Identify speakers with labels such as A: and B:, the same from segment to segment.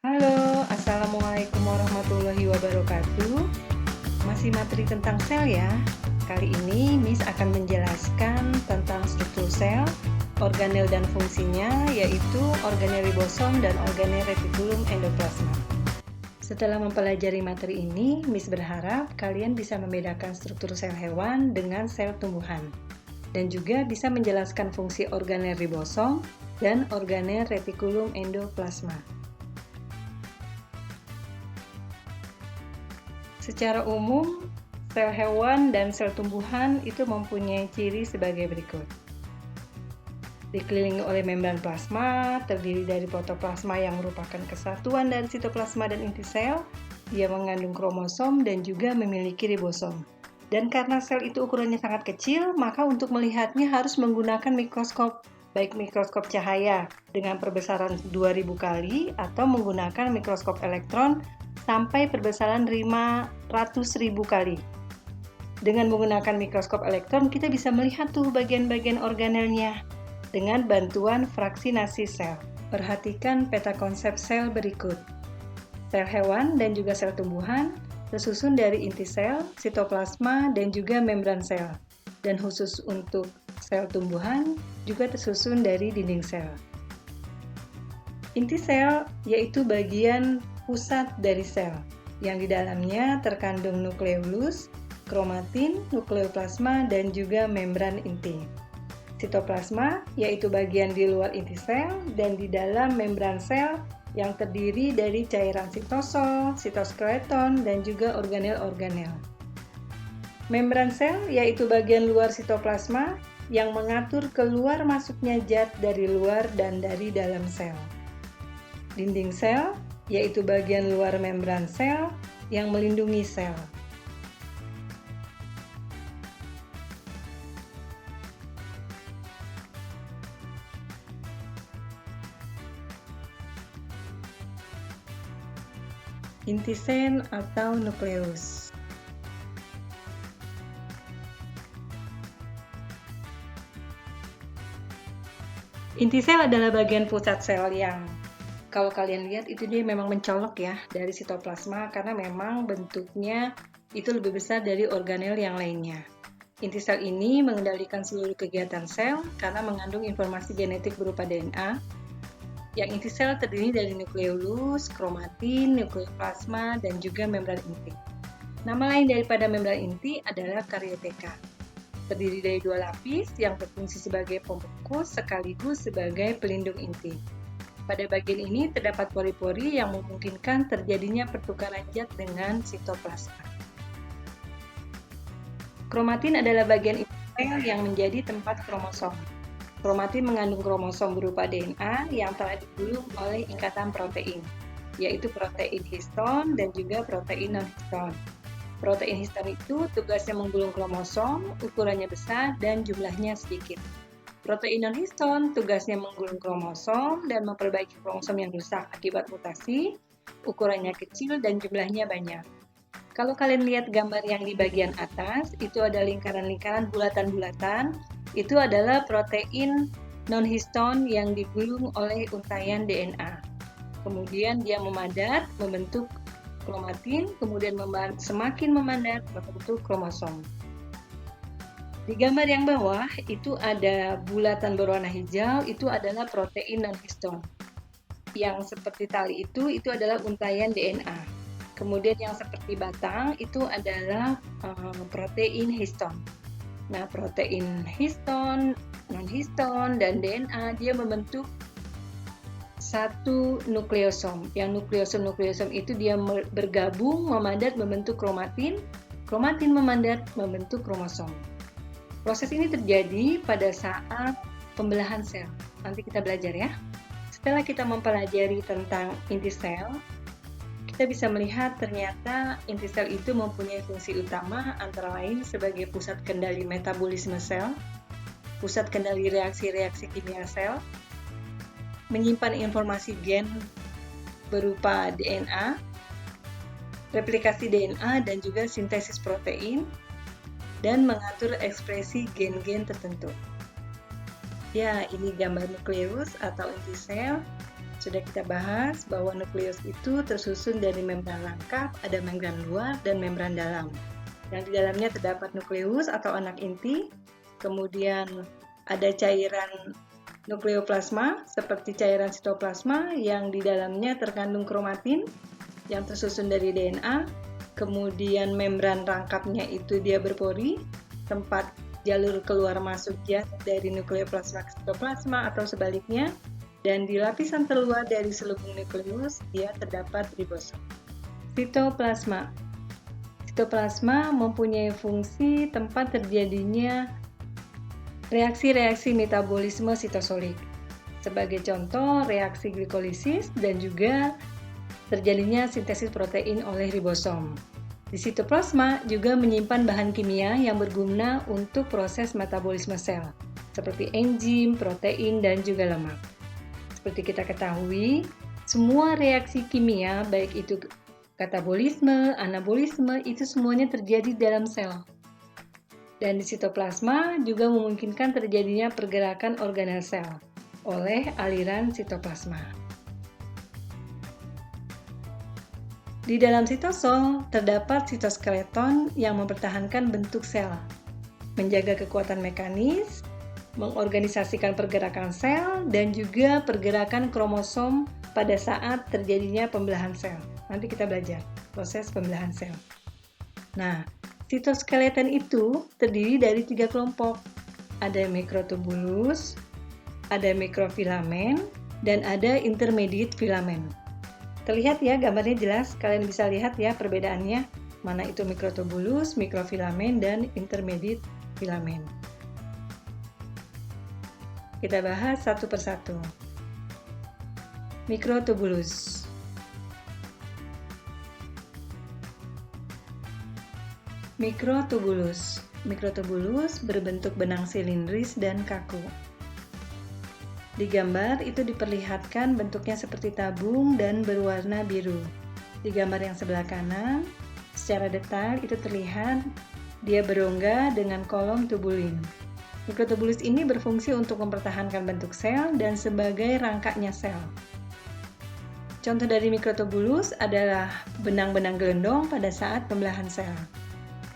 A: Halo, Assalamualaikum warahmatullahi wabarakatuh. Masih materi tentang sel ya. Kali ini Miss akan menjelaskan tentang struktur sel, organel dan fungsinya, yaitu organel ribosom dan organel retikulum endoplasma. Setelah mempelajari materi ini, Miss berharap kalian bisa membedakan struktur sel hewan dengan sel tumbuhan, dan juga bisa menjelaskan fungsi organel ribosom dan organel retikulum endoplasma. Secara umum, sel hewan dan sel tumbuhan itu mempunyai ciri sebagai berikut. Dikelilingi oleh membran plasma, terdiri dari protoplasma yang merupakan kesatuan dari sitoplasma dan inti sel. Dia mengandung kromosom dan juga memiliki ribosom. Dan karena sel itu ukurannya sangat kecil, maka untuk melihatnya harus menggunakan mikroskop, baik mikroskop cahaya dengan perbesaran 2000 kali atau menggunakan mikroskop elektron sampai perbesaran 500.000 kali. Dengan menggunakan mikroskop elektron, kita bisa melihat tuh bagian-bagian organelnya dengan bantuan fraksinasi sel. Perhatikan peta konsep sel berikut. Sel hewan dan juga sel tumbuhan tersusun dari inti sel, sitoplasma, dan juga membran sel. Dan khusus untuk sel tumbuhan juga tersusun dari dinding sel. Inti sel yaitu bagian pusat dari sel, yang di dalamnya terkandung nukleolus, kromatin, nukleoplasma, dan juga membran inti. Sitoplasma yaitu bagian di luar inti sel dan di dalam membran sel yang terdiri dari cairan sitosol, sitoskeleton, dan juga organel-organel. Membran sel yaitu bagian luar sitoplasma yang mengatur keluar masuknya zat dari luar dan dari dalam sel. Dinding sel yaitu bagian luar membran sel yang melindungi sel. Inti sel atau nukleus. Inti sel adalah bagian pusat sel yang kalau kalian lihat itu dia memang mencolok ya dari sitoplasma karena memang bentuknya itu lebih besar dari organel yang lainnya. Inti sel ini mengendalikan seluruh kegiatan sel karena mengandung informasi genetik berupa DNA. Yang inti sel terdiri dari nukleolus, kromatin, nukleoplasma, dan juga membran inti. Nama lain daripada membran inti adalah karioteka. Terdiri dari dua lapis yang berfungsi sebagai pembungkus sekaligus sebagai pelindung inti. Pada bagian ini terdapat pori-pori yang memungkinkan terjadinya pertukaran zat dengan sitoplasma. Kromatin adalah bagian inti sel yang menjadi tempat kromosom. Kromatin mengandung kromosom berupa DNA yang telah digulung oleh ikatan protein, yaitu protein histon dan juga protein non-histon. Protein histon itu tugasnya menggulung kromosom, ukurannya besar dan jumlahnya sedikit. Protein non-histon tugasnya menggulung kromosom dan memperbaiki kromosom yang rusak akibat mutasi, ukurannya kecil dan jumlahnya banyak. Kalau kalian lihat gambar yang di bagian atas, itu ada lingkaran-lingkaran bulatan-bulatan, itu adalah protein non-histon yang digulung oleh untaian DNA. Kemudian dia memadat, membentuk kromatin, kemudian semakin memadat, membentuk kromosom. Di gambar yang bawah itu ada bulatan berwarna hijau, itu adalah protein non-histon. Yang seperti tali itu adalah untaian DNA. Kemudian yang seperti batang itu adalah protein histon. Nah, protein histon, non-histon, dan DNA dia membentuk satu nukleosom. Yang nukleosom itu dia bergabung, memadat, membentuk kromatin. Kromatin memadat, membentuk kromosom. Proses ini terjadi pada saat pembelahan sel. Nanti kita belajar ya. Setelah kita mempelajari tentang inti sel, kita bisa melihat ternyata inti sel itu mempunyai fungsi utama antara lain sebagai pusat kendali metabolisme sel, pusat kendali reaksi-reaksi kimia sel, menyimpan informasi gen berupa DNA, replikasi DNA dan juga sintesis protein, dan mengatur ekspresi gen-gen tertentu. Ya, ini gambar nukleus atau inti sel. Sudah kita bahas bahwa nukleus itu tersusun dari membran rangkap, ada membran luar, dan membran dalam. Yang di dalamnya terdapat nukleus atau anak inti, kemudian ada cairan nukleoplasma seperti cairan sitoplasma yang di dalamnya terkandung kromatin yang tersusun dari DNA, kemudian membran rangkapnya itu dia berpori, tempat jalur keluar masuk zat dari nukleoplasma ke sitoplasma atau sebaliknya, dan di lapisan terluar dari selubung nukleus dia terdapat ribosom. Sitoplasma. Sitoplasma mempunyai fungsi tempat terjadinya reaksi-reaksi metabolisme sitosolik. Sebagai contoh, reaksi glikolisis dan juga terjadinya sintesis protein oleh ribosom. Di sitoplasma juga menyimpan bahan kimia yang berguna untuk proses metabolisme sel, seperti enzim, protein, dan juga lemak. Seperti kita ketahui, semua reaksi kimia, baik itu katabolisme, anabolisme, itu semuanya terjadi dalam sel. Dan di sitoplasma juga memungkinkan terjadinya pergerakan organel sel oleh aliran sitoplasma. Di dalam sitosol terdapat sitoskeleton yang mempertahankan bentuk sel, menjaga kekuatan mekanis, mengorganisasikan pergerakan sel, dan juga pergerakan kromosom pada saat terjadinya pembelahan sel. Nanti kita belajar proses pembelahan sel. Nah, sitoskeleton itu terdiri dari 3 kelompok. Ada mikrotubulus, ada mikrofilamen, dan ada intermediate filamen. Terlihat ya, gambarnya jelas, kalian bisa lihat ya perbedaannya, mana itu mikrotubulus, mikrofilamen, dan intermediate filamen. Kita bahas satu persatu. Mikrotubulus. Mikrotubulus. Mikrotubulus berbentuk benang silindris dan kaku. Di gambar itu diperlihatkan bentuknya seperti tabung dan berwarna biru. Di gambar yang sebelah kanan, secara detail itu terlihat dia berongga dengan kolom tubulin. Mikrotubulus ini berfungsi untuk mempertahankan bentuk sel dan sebagai rangkanya sel. Contoh dari mikrotubulus adalah benang-benang gelendong pada saat pembelahan sel.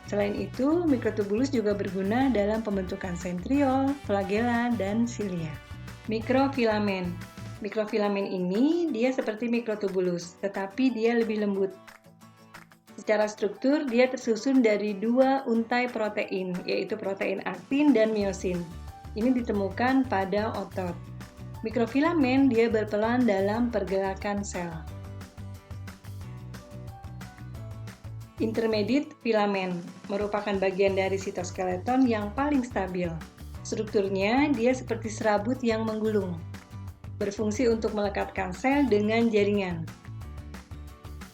A: Selain itu, mikrotubulus juga berguna dalam pembentukan sentriol, flagella, dan silia. Mikrofilamen. Mikrofilamen ini dia seperti mikrotubulus, tetapi dia lebih lembut. Secara struktur, dia tersusun dari 2 untai protein, yaitu protein aktin dan miosin. Ini ditemukan pada otot. Mikrofilamen dia berperan dalam pergerakan sel. Intermediate filamen merupakan bagian dari sitoskeleton yang paling stabil. Strukturnya dia seperti serabut yang menggulung, berfungsi untuk melekatkan sel dengan jaringan.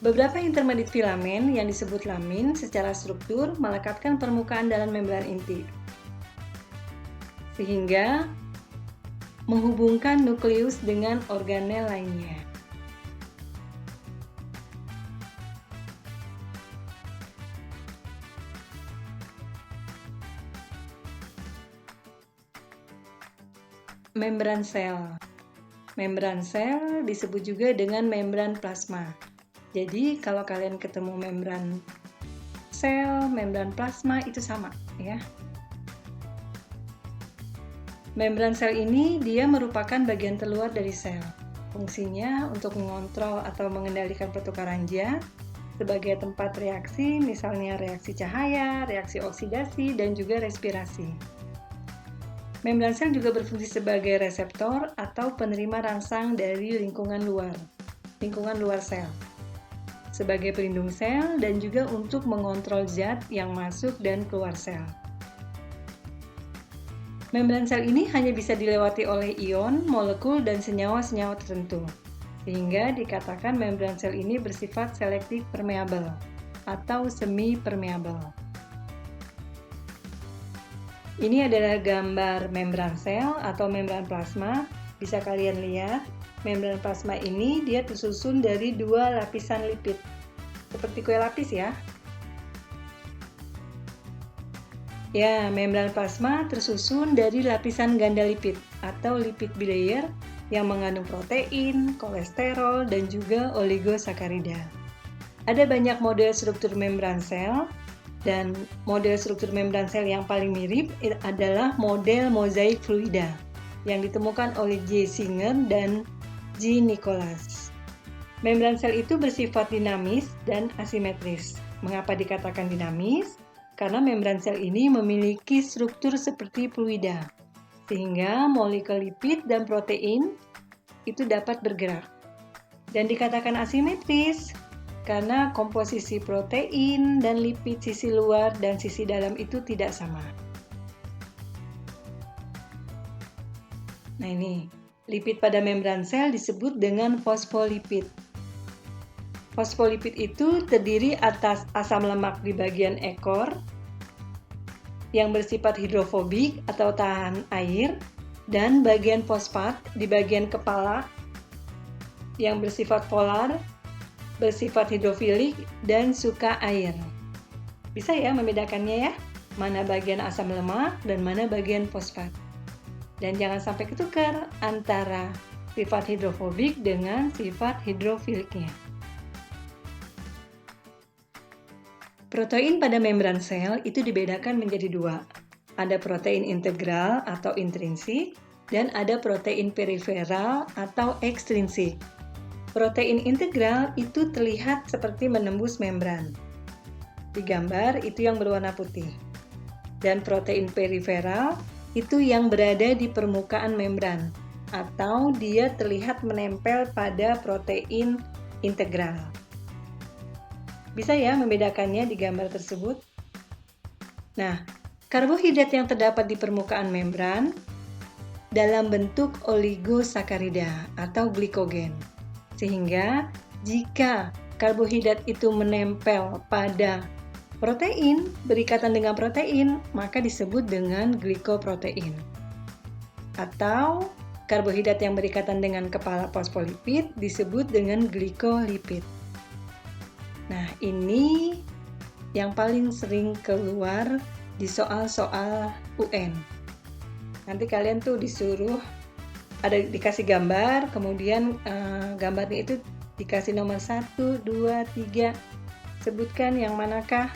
A: Beberapa intermediate filamen yang disebut lamin secara struktur melekatkan permukaan dalam membran inti, sehingga menghubungkan nukleus dengan organel lainnya. Membran sel. Membran sel disebut juga dengan membran plasma. Jadi kalau kalian ketemu membran sel, membran plasma itu sama ya. Membran sel ini dia merupakan bagian terluar dari sel. Fungsinya untuk mengontrol atau mengendalikan pertukaran zat sebagai tempat reaksi, misalnya reaksi cahaya, reaksi oksidasi, dan juga respirasi. Membran sel juga berfungsi sebagai reseptor atau penerima rangsang dari lingkungan luar sel, sebagai pelindung sel dan juga untuk mengontrol zat yang masuk dan keluar sel. Membran sel ini hanya bisa dilewati oleh ion, molekul, dan senyawa-senyawa tertentu, sehingga dikatakan membran sel ini bersifat selektif permeabel atau semi-permeabel. Ini adalah gambar membran sel atau membran plasma. Bisa kalian lihat, membran plasma ini dia tersusun dari 2 lapisan lipid, seperti kue lapis ya. Ya, membran plasma tersusun dari lapisan ganda lipid atau lipid bilayer yang mengandung protein, kolesterol, dan juga oligosakarida. Ada banyak model struktur membran sel, dan model struktur membran sel yang paling mirip adalah model mozaik fluida yang ditemukan oleh J. Singer dan G. Nicholas. Membran sel itu bersifat dinamis dan asimetris. Mengapa dikatakan dinamis? Karena membran sel ini memiliki struktur seperti fluida, sehingga molekul lipid dan protein itu dapat bergerak. Dan dikatakan asimetris karena komposisi protein dan lipid sisi luar dan sisi dalam itu tidak sama. Nah ini, lipid pada membran sel disebut dengan fosfolipid. Fosfolipid itu terdiri atas asam lemak di bagian ekor yang bersifat hidrofobik atau tahan air, dan bagian fosfat di bagian kepala yang bersifat polar, bersifat hidrofilik, dan suka air. Bisa ya membedakannya ya, mana bagian asam lemak dan mana bagian fosfat. Dan jangan sampai ketukar antara sifat hidrofobik dengan sifat hidrofiliknya. Protein pada membran sel itu dibedakan menjadi dua. Ada protein integral atau intrinsik, dan ada protein periferal atau ekstrinsik. Protein integral itu terlihat seperti menembus membran. Di gambar itu yang berwarna putih. Dan protein periferal itu yang berada di permukaan membran, atau dia terlihat menempel pada protein integral. Bisa ya membedakannya di gambar tersebut? Nah, karbohidrat yang terdapat di permukaan membran dalam bentuk oligosakarida atau glikogen. Sehingga jika karbohidrat itu menempel pada protein, berikatan dengan protein, maka disebut dengan glikoprotein. Atau karbohidrat yang berikatan dengan kepala fosfolipid disebut dengan glikolipid. Nah, ini yang paling sering keluar di soal-soal UN. Nanti kalian tuh disuruh dikasih gambar, kemudian gambarnya itu dikasih nomor 1, 2, 3. Sebutkan yang manakah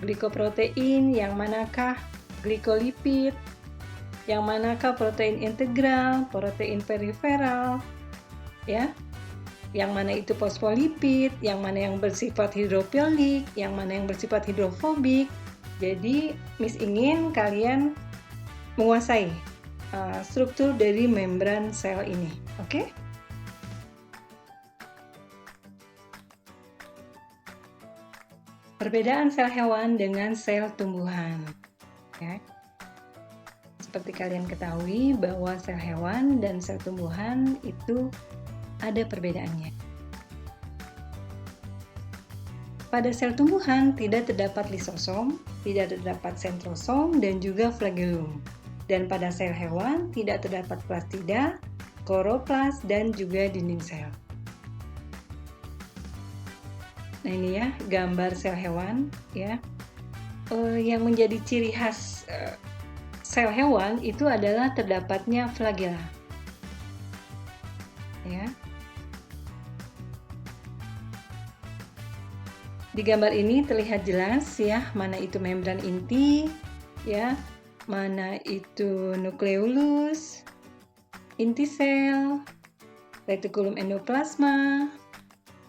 A: glikoprotein, yang manakah glikolipid, yang manakah protein integral, protein periferal, ya. Yang mana itu fosfolipid, yang mana yang bersifat hidrofilik, yang mana yang bersifat hidrofobik. Jadi, Miss ingin kalian menguasai struktur dari membran sel ini, oke? Perbedaan sel hewan dengan sel tumbuhan. Ya. Seperti kalian ketahui bahwa sel hewan dan sel tumbuhan itu ada perbedaannya. Pada sel tumbuhan tidak terdapat lisosom, tidak terdapat sentrosom, dan juga flagellum. Dan pada sel hewan tidak terdapat plastida, kloroplas, dan juga dinding sel. Nah ini ya gambar sel hewan ya. Yang menjadi ciri khas sel hewan itu adalah terdapatnya flagella. Ya. Di gambar ini terlihat jelas ya mana itu membran inti ya. Mana itu nukleolus, inti sel, retikulum endoplasma,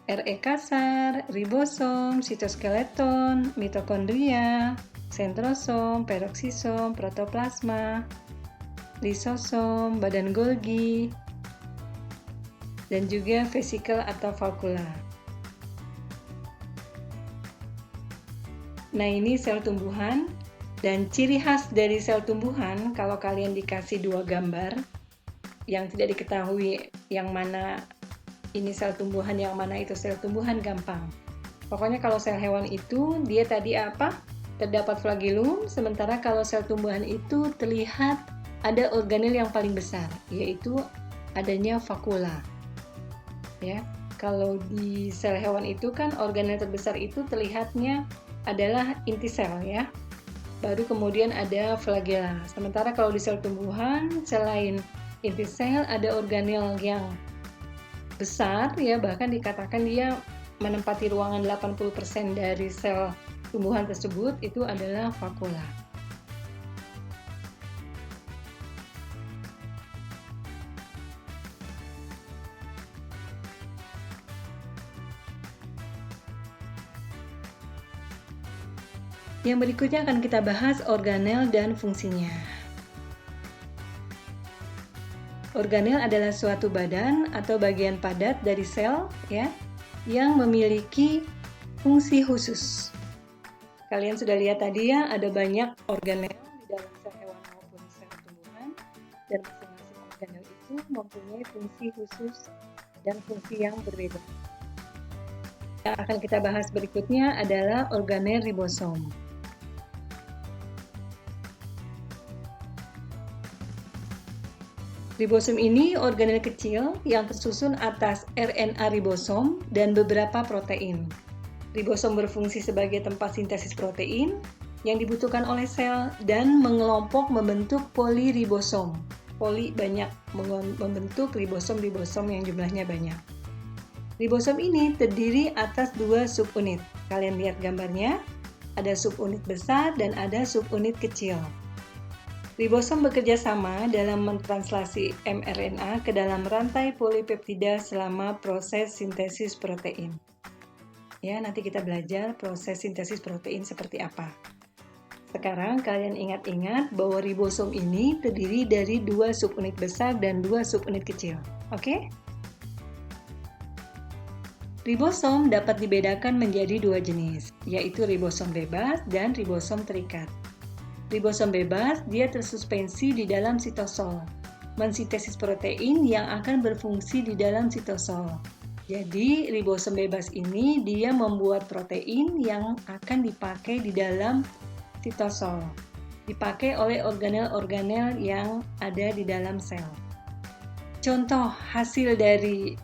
A: RE kasar, ribosom, sitoskeleton, mitokondria, sentrosom, peroksisom, protoplasma, lisosom, badan Golgi, dan juga vesikel atau valvula. Nah ini sel tumbuhan. Dan ciri khas dari sel tumbuhan, kalau kalian dikasih dua gambar yang tidak diketahui yang mana ini sel tumbuhan, yang mana itu sel tumbuhan, gampang. Pokoknya kalau sel hewan itu, dia tadi apa? Terdapat flagellum, sementara kalau sel tumbuhan itu terlihat ada organel yang paling besar, yaitu adanya vakula. Ya, kalau di sel hewan itu kan organel terbesar itu terlihatnya adalah inti sel ya. Baru kemudian ada flagella. Sementara kalau di sel tumbuhan, selain inti sel ada organel yang besar ya, bahkan dikatakan dia menempati ruangan 80% dari sel tumbuhan tersebut, itu adalah vakula. Yang berikutnya akan kita bahas organel dan fungsinya. Organel adalah suatu badan atau bagian padat dari sel ya, yang memiliki fungsi khusus. Kalian sudah lihat tadi ya, ada banyak organel di dalam sel hewan maupun sel tumbuhan, dan masing-masing organel itu mempunyai fungsi khusus dan fungsi yang berbeda. Yang akan kita bahas berikutnya adalah organel ribosom. Ribosom ini organel kecil yang tersusun atas RNA ribosom dan beberapa protein. Ribosom berfungsi sebagai tempat sintesis protein yang dibutuhkan oleh sel dan mengelompok membentuk poliribosom. Poli banyak, membentuk ribosom-ribosom yang jumlahnya banyak. Ribosom ini terdiri atas 2 subunit. Kalian lihat gambarnya, ada subunit besar dan ada subunit kecil. Ribosom bekerja sama dalam mentranslasi mRNA ke dalam rantai polipeptida selama proses sintesis protein. Ya, nanti kita belajar proses sintesis protein seperti apa. Sekarang kalian ingat-ingat bahwa ribosom ini terdiri dari 2 subunit besar dan 2 subunit kecil. Oke? Ribosom dapat dibedakan menjadi 2 jenis, yaitu ribosom bebas dan ribosom terikat. Ribosom bebas, dia tersuspensi di dalam sitosol, mensintesis protein yang akan berfungsi di dalam sitosol. Jadi, ribosom bebas ini dia membuat protein yang akan dipakai di dalam sitosol, dipakai oleh organel-organel yang ada di dalam sel. Contoh hasil dari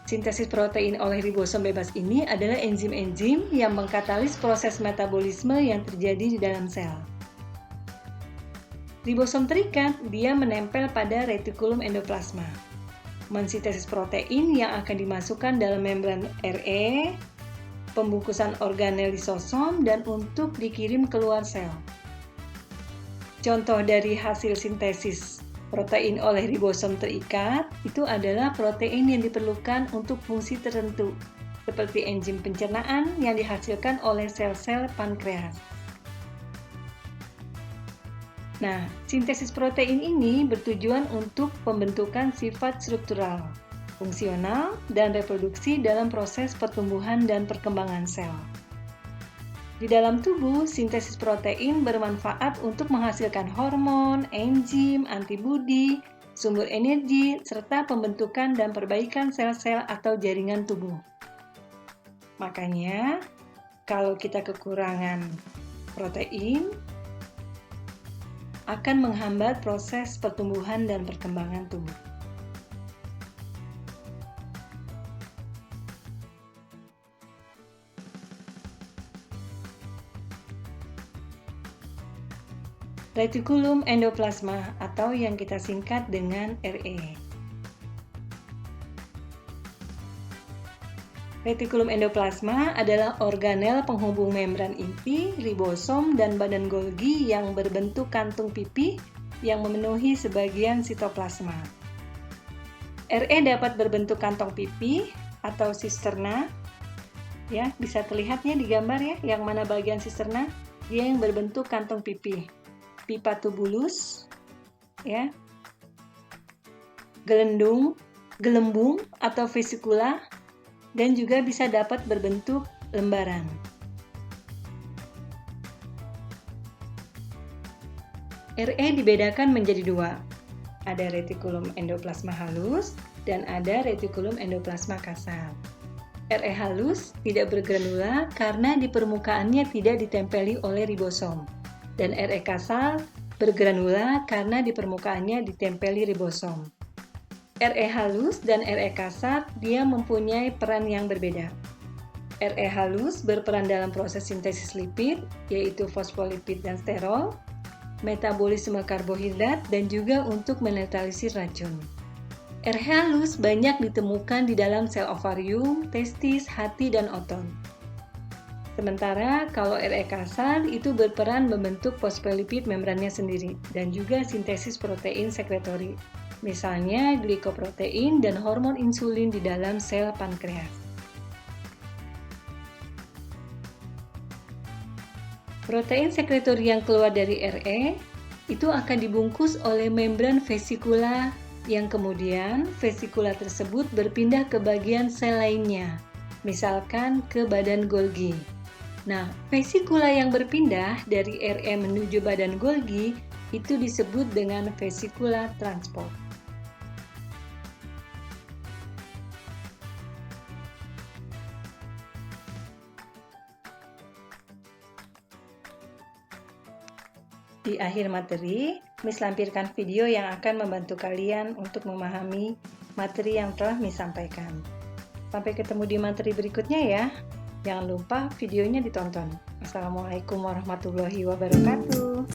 A: sintesis protein oleh ribosom bebas ini adalah enzim-enzim yang mengkatalis proses metabolisme yang terjadi di dalam sel. Ribosom terikat, dia menempel pada retikulum endoplasma, mensintesis protein yang akan dimasukkan dalam membran RE, pembungkusan organel lisosom, dan untuk dikirim keluar sel. Contoh dari hasil sintesis protein oleh ribosom terikat itu adalah protein yang diperlukan untuk fungsi tertentu, seperti enzim pencernaan yang dihasilkan oleh sel-sel pankreas. Nah, sintesis protein ini bertujuan untuk pembentukan sifat struktural, fungsional, dan reproduksi dalam proses pertumbuhan dan perkembangan sel. Di dalam tubuh, sintesis protein bermanfaat untuk menghasilkan hormon, enzim, antibodi, sumber energi, serta pembentukan dan perbaikan sel-sel atau jaringan tubuh. Makanya, kalau kita kekurangan protein, akan menghambat proses pertumbuhan dan perkembangan tubuh. Retikulum endoplasma atau yang kita singkat dengan RE. Retikulum endoplasma adalah organel penghubung membran inti, ribosom, dan badan Golgi yang berbentuk kantung pipi yang memenuhi sebagian sitoplasma. RE dapat berbentuk kantong pipi atau sisterna. Ya, bisa terlihatnya di gambar ya, yang mana bagian sisterna, dia yang berbentuk kantong pipi. Pipa tubulus, ya, gelembung atau vesikula, dan juga bisa dapat berbentuk lembaran. RE dibedakan menjadi 2. Ada retikulum endoplasma halus dan ada retikulum endoplasma kasar. RE halus tidak bergranula karena di permukaannya tidak ditempeli oleh ribosom. Dan RE kasar bergranula karena di permukaannya ditempeli ribosom. RE halus dan RE kasar dia mempunyai peran yang berbeda. RE halus berperan dalam proses sintesis lipid, yaitu fosfolipid dan sterol, metabolisme karbohidrat, dan juga untuk menetralisir racun. R halus banyak ditemukan di dalam sel ovarium, testis, hati, dan otot. Sementara kalau Re kasar itu berperan membentuk fosfolipid membrannya sendiri dan juga sintesis protein sekretori, misalnya glikoprotein dan hormon insulin di dalam sel pankreas. Protein sekretori yang keluar dari Re itu akan dibungkus oleh membran vesikula yang kemudian vesikula tersebut berpindah ke bagian sel lainnya, misalkan ke badan Golgi. Nah, vesikula yang berpindah dari Re menuju badan Golgi itu disebut dengan vesikula transport. Di akhir materi, Miss lampirkan video yang akan membantu kalian untuk memahami materi yang telah Miss sampaikan. Sampai ketemu di materi berikutnya ya. Jangan lupa videonya ditonton. Assalamualaikum warahmatullahi wabarakatuh.